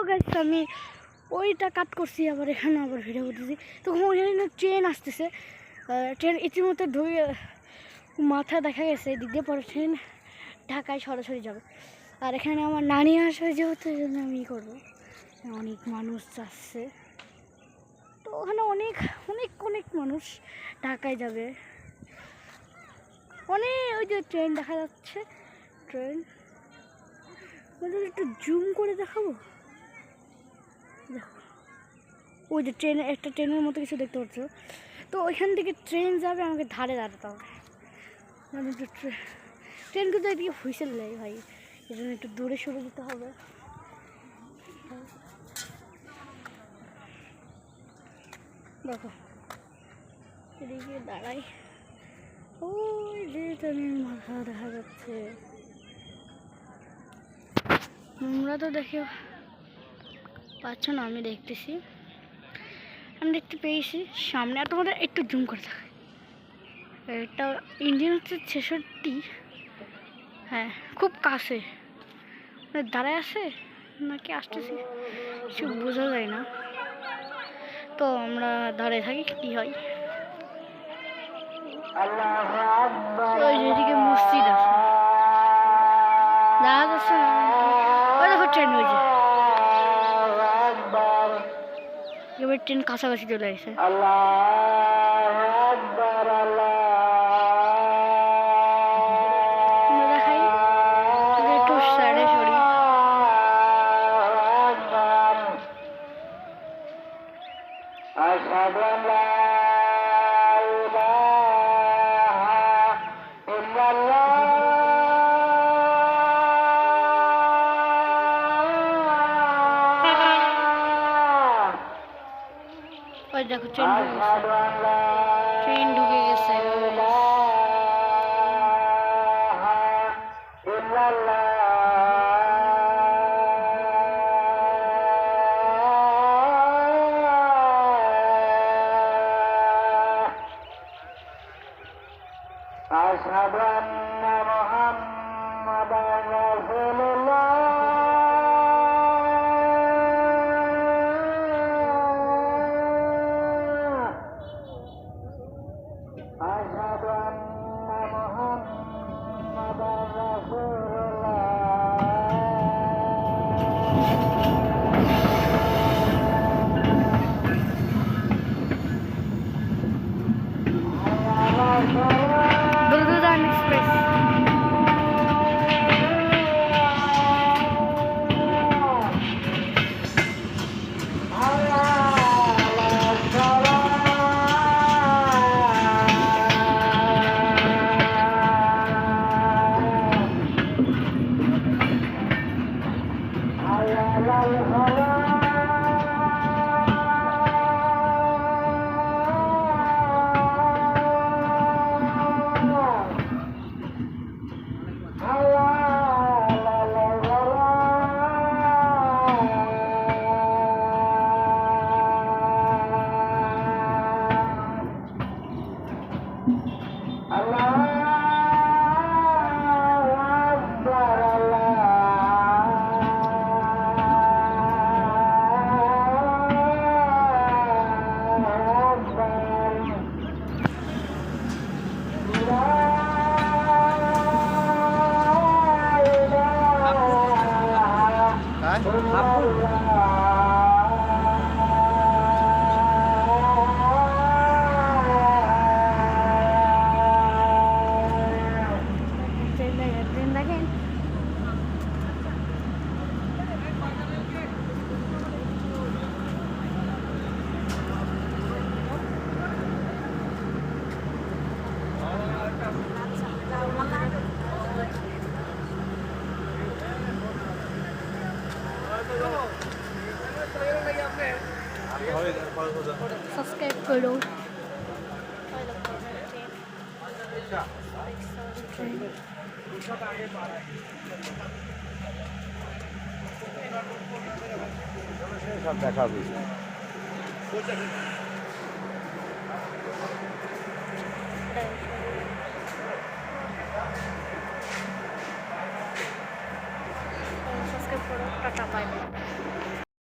Guys আমি ওইটা কাট করছি, আবার এখানে আবার ভিডিও করতেছি। তখন ওইখানে ট্রেন আসতেছে, ট্রেন ইতিমধ্যে ঢুকে মাথা দেখা গেছে এদিক দিয়ে, পরে ট্রেন ঢাকায় সরাসরি যাবে। আর এখানে আমার নানি আসবে যেহেতু, এই জন্য আমি করবো। অনেক মানুষ যাচ্ছে, তো ওখানে অনেক অনেক অনেক মানুষ ঢাকায় যাবে। অনেক ওই যে ট্রেন দেখা যাচ্ছে, ট্রেন একটু জুম করে দেখাবো। দেখো ওই যে ট্রেন, একটা ট্রেনের মতো কিছু দেখতে পাচ্ছ। তো ওইখান থেকে ট্রেন যাবে, আমাকে ধারে দাঁড়াতে হবে। ট্রেন কিন্তু এদিকে হুইসেল দেয় ভাই, এই জন্য একটু দূরে সরে যেতে হবে। দেখো এদিকে দাঁড়াই, ওই যে ট্রেনের মাথা দেখা যাচ্ছে। তোমরা তো দেখে পাচ্ছ না, আমি দেখতেছি, আমি দেখতে পেয়েছি সামনে। আর তোমাদের একটু জুম করে থাকে, এটা ইঞ্জিন হচ্ছে 66। হ্যাঁ খুব কাছে, দাঁড়ায় আছে নাকি আসতেছি কিছু বোঝা যায় না। তো আমরা দাঁড়িয়ে থাকি, কি হয়। ওই যেদিকে মসজিদ আছে দেখা যাচ্ছে না, ওই দেখো ট্রেন, ওই যে এবার ট্রেন কাছাকাছি চলে আসে। দেখাই একটু সাইডে সরি। ওই দেখো ট্রেন ঢুকে গেছে, ট্রেন ঢুকে গেছে। আশহাদু আন্না মুহাম্মাদান রাসূলুল্লাহ। আশহাদু আন্না মুহাম্মাদান রাসূলুল্লাহ। Bulgadan Express. সাবস্ক্রাইব করো। সব দেখাবি। সাবস্ক্রাইব করো, টাটা বাই বাই।